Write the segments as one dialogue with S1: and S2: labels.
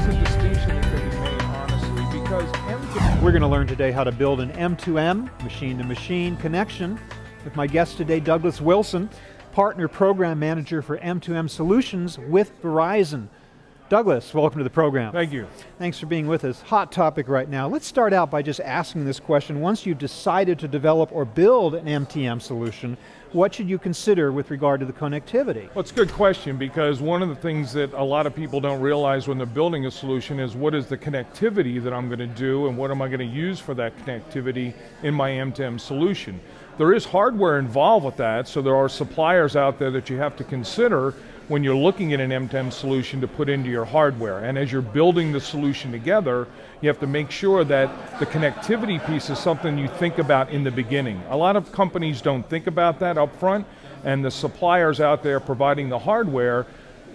S1: is a distinction that can be made, honestly, because M2M...
S2: We're going to learn today how to build an M2M, machine-to-machine connection, with my guest today, Douglas Wilson, Partner Program Manager for M2M Solutions with Verizon. Douglas, welcome to the program.
S1: Thank you.
S2: Thanks for being with us. Hot topic right now. Let's start out by just asking this question. Once you've decided to develop or build an M2M solution, what should you consider with regard to the connectivity?
S1: Well, it's a good question, because one of the things that a lot of people don't realize when they're building a solution is what is the connectivity that I'm going to do and what am I going to use for that connectivity in my M2M solution. There is hardware involved with that, so there are suppliers out there that you have to consider when you're looking at an M2M solution to put into your hardware. And as you're building the solution together, you have to make sure that the connectivity piece is something you think about in the beginning. A lot of companies don't think about that up front, and the suppliers out there providing the hardware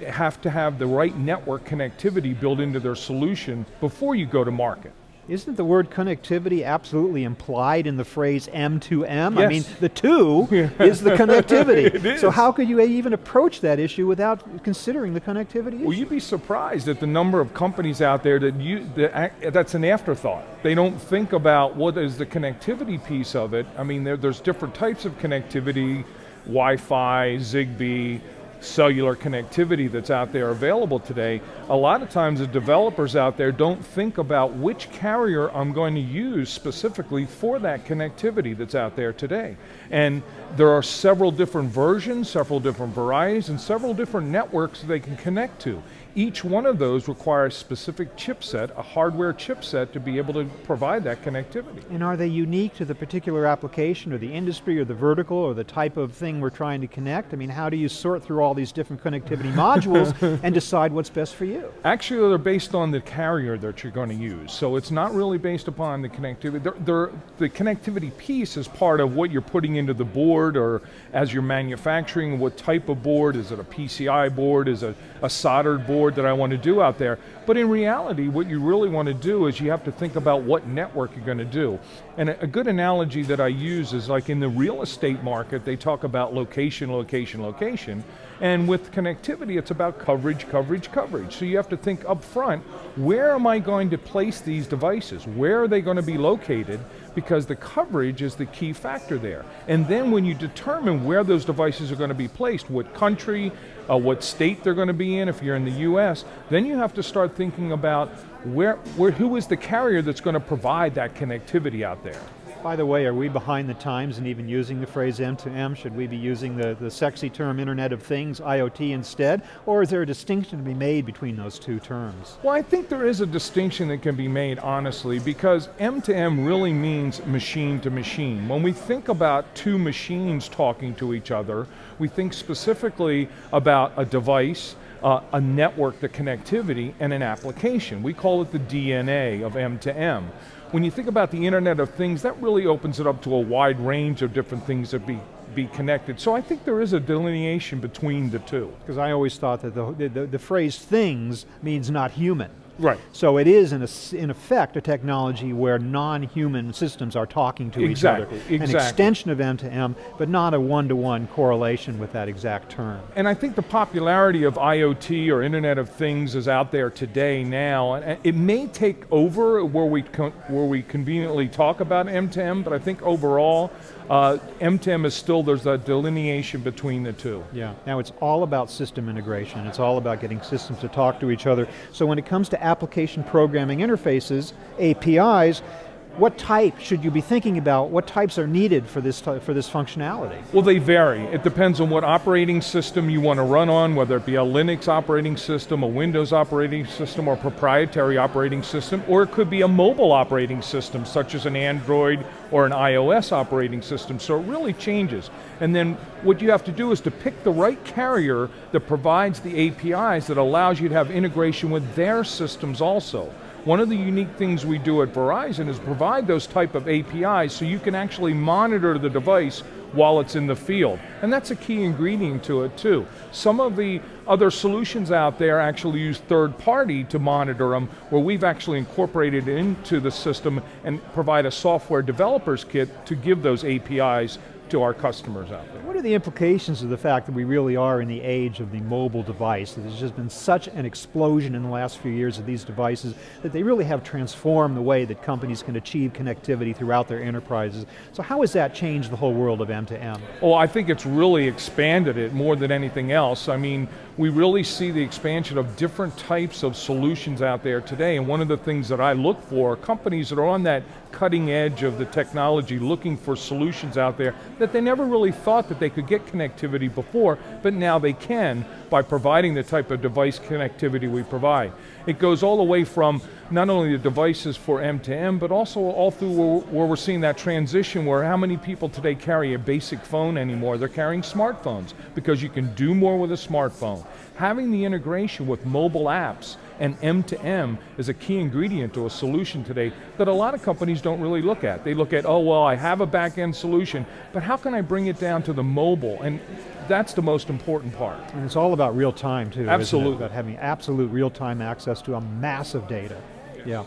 S1: have to have the right network connectivity built into their solution before you go to market.
S2: Isn't the word connectivity absolutely implied in the phrase M2M?
S1: Yes.
S2: I mean, the two is the connectivity.
S1: It is.
S2: So how could you even approach that issue without considering the connectivity issue?
S1: Well, you'd be surprised at the number of companies out there that's an afterthought. They don't think about what is the connectivity piece of it. I mean, there's different types of connectivity, Wi-Fi, Zigbee, cellular connectivity that's out there available today. A lot of times the developers out there don't think about which carrier I'm going to use specifically for that connectivity that's out there today. And there are several different versions, several different varieties, and several different networks they can connect to. Each one of those requires a specific chipset, a hardware chipset, to be able to provide that connectivity.
S2: And are they unique to the particular application or the industry or the vertical or the type of thing we're trying to connect? I mean, how do you sort through all these different connectivity modules and decide what's best for you?
S1: Actually, they're based on the carrier that you're going to use. So it's not really based upon the connectivity. The connectivity piece is part of what you're putting into the board, or as you're manufacturing, what type of board. Is it a PCI board? Is it a soldered board that I want to do out there? But in reality, what you really want to do is you have to think about what network you're going to do. And a good analogy that I use is like in the real estate market, they talk about location, location, location. And with connectivity, it's about coverage, coverage, coverage. So you have to think up front, where am I going to place these devices? Where are they going to be located? Because the coverage is the key factor there. And then when you determine where those devices are going to be placed, what country, what state they're going to be in, if you're in the US, then you have to start thinking about who is the carrier that's going to provide that connectivity out there.
S2: By the way, are we behind the times in even using the phrase M2M? Should we be using the sexy term Internet of Things, IoT, instead? Or is there a distinction to be made between those two terms?
S1: Well, I think there is a distinction that can be made, honestly, because M2M really means machine to machine. When we think about two machines talking to each other, we think specifically about a device, a network, the connectivity, and an application. We call it the DNA of M2M. When you think about the Internet of Things, that really opens it up to a wide range of different things that be connected. So I think there is a delineation between the two.
S2: Because I always thought that the phrase things means not human.
S1: Right.
S2: So it is, in effect, a technology where non-human systems are talking to each other.
S1: Exactly.
S2: An extension of M2M, but not a one-to-one correlation with that exact term.
S1: And I think the popularity of IoT or Internet of Things is out there today now. And it may take over where we conveniently talk about M2M, but I think overall, M2M is still, there's a delineation between the two.
S2: Yeah, now it's all about system integration. It's all about getting systems to talk to each other. So when it comes to application programming interfaces, APIs, what type should you be thinking about? What types are needed for this functionality?
S1: Well, they vary. It depends on what operating system you want to run on, whether it be a Linux operating system, a Windows operating system, or proprietary operating system, or it could be a mobile operating system, such as an Android or an iOS operating system. So it really changes. And then what you have to do is to pick the right carrier that provides the APIs that allows you to have integration with their systems also. One of the unique things we do at Verizon is provide those type of APIs so you can actually monitor the device while it's in the field. And that's a key ingredient to it too. Some of the other solutions out there actually use third party to monitor them, where we've actually incorporated it into the system and provide a software developer's kit to give those APIs to our customers out there.
S2: What What are the implications of the fact that we really are in the age of the mobile device? There's just been such an explosion in the last few years of these devices that they really have transformed the way that companies can achieve connectivity throughout their enterprises. So how has that changed the whole world of M2M?
S1: Oh, I think it's really expanded it more than anything else. I mean, we really see the expansion of different types of solutions out there today, and one of the things that I look for are companies that are on that cutting edge of the technology, looking for solutions out there that they never really thought that they could get connectivity before, but now they can by providing the type of device connectivity we provide. It goes all the way from not only the devices for M2M, but also all through where we're seeing that transition where how many people today carry a basic phone anymore? They're carrying smartphones because you can do more with a smartphone. Having the integration with mobile apps and M2M is a key ingredient to a solution today that a lot of companies don't really look at. They look at, oh well, I have a back-end solution, but how can I bring it down to the mobile? And that's the most important part.
S2: And it's all about real time too.
S1: Absolutely.
S2: Isn't it? About having absolute real time access to a massive data. Yeah.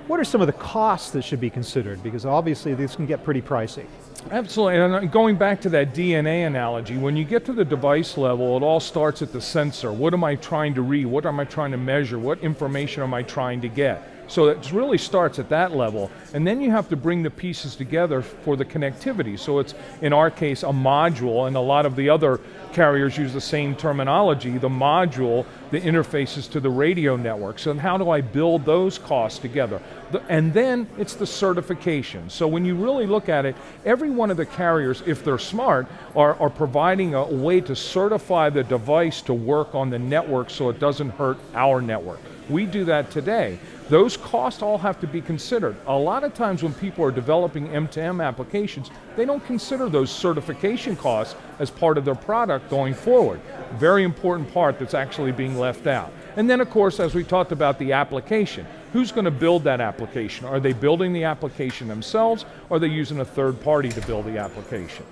S2: What are some of the costs that should be considered? Because obviously this can get pretty pricey.
S1: Absolutely, and going back to that DNA analogy, when you get to the device level, it all starts at the sensor. What am I trying to read? What am I trying to measure? What information am I trying to get? So it really starts at that level, and then you have to bring the pieces together for the connectivity. So it's, in our case, a module, and a lot of the other carriers use the same terminology. The module, the interfaces to the radio network. So how do I build those costs together? And then it's the certification. So when you really look at it, every one of the carriers, if they're smart, are providing a way to certify the device to work on the network so it doesn't hurt our network. We do that today. Those costs all have to be considered. A lot of times when people are developing M2M applications, they don't consider those certification costs as part of their product going forward. Very important part that's actually being left out. And then of course, as we talked about the application, who's going to build that application? Are they building the application themselves, or are they using a third party to build the application?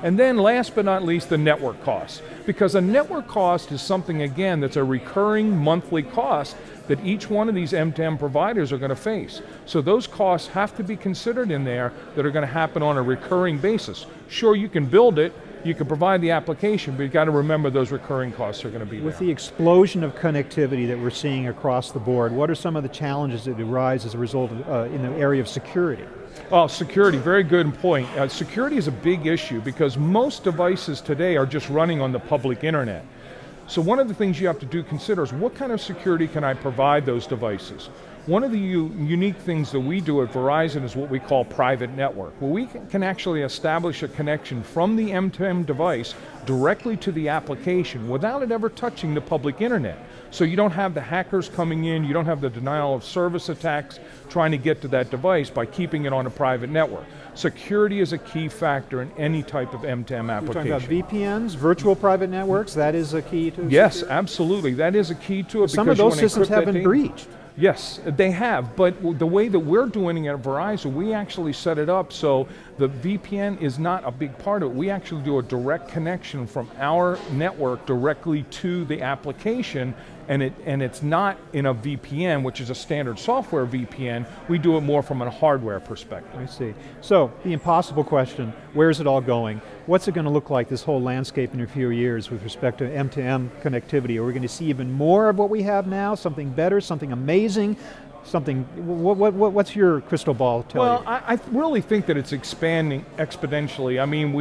S1: And then last but not least, the network costs. Because a network cost is something, again, that's a recurring monthly cost that each one of these M2M providers are going to face. So those costs have to be considered in there that are going to happen on a recurring basis. Sure, you can build it, you can provide the application, but you've got to remember those recurring costs are going to be there.
S2: With the explosion of connectivity that we're seeing across the board, what are some of the challenges that arise as a result of, in the area of security?
S1: Well, security, very good point. Security is a big issue because most devices today are just running on the public internet. So one of the things you have to consider is what kind of security can I provide those devices? One of the unique things that we do at Verizon is what we call private network, where we can actually establish a connection from the M2M device directly to the application without it ever touching the public internet. So you don't have the hackers coming in, you don't have the denial of service attacks trying to get to that device by keeping it on a private network. Security is a key factor in any type of M2M application.
S2: You're talking about VPNs, virtual private networks, that is a key to
S1: Yes,
S2: security?
S1: Absolutely, that is a key to it.
S2: Some of those systems have been breached.
S1: Yes, they have, but the way that we're doing it at Verizon, we actually set it up so the VPN is not a big part of it. We actually do a direct connection from our network directly to the application, and it's not in a VPN, which is a standard software VPN. We do it more from a hardware perspective.
S2: I see. So, the impossible question, where's it all going? What's it going to look like, this whole landscape, in a few years with respect to M2M connectivity? Are we going to see even more of what we have now, something better, something amazing? Something, what's your crystal ball tell you?
S1: Well, I really think that it's expanding exponentially. I mean,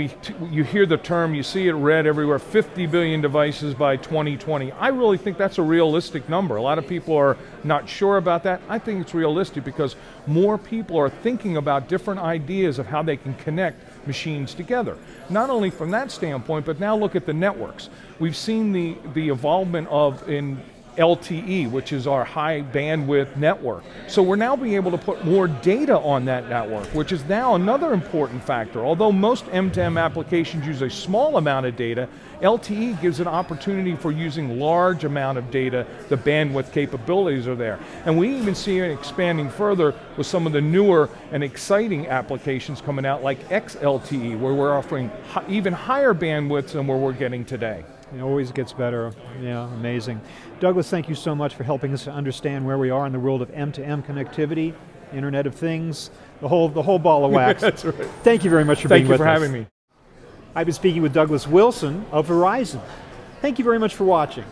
S1: you hear the term, you see it read everywhere, 50 billion devices by 2020. I really think that's a realistic number. A lot of people are not sure about that. I think it's realistic because more people are thinking about different ideas of how they can connect machines together. Not only from that standpoint, but now look at the networks. We've seen the involvement of in LTE, which is our high bandwidth network. So we're now being able to put more data on that network, which is now another important factor. Although most M2M applications use a small amount of data, LTE gives an opportunity for using large amount of data. The bandwidth capabilities are there. And we even see it expanding further with some of the newer and exciting applications coming out like XLTE, where we're offering even higher bandwidths than where we're getting today.
S2: It always gets better. Yeah, amazing. Douglas, thank you so much for helping us to understand where we are in the world of M2M connectivity, Internet of Things, the whole ball of wax.
S1: That's right.
S2: Thank you very much for being with us.
S1: Thank you for having me.
S2: I've been speaking with Douglas Wilson of Verizon. Thank you very much for watching.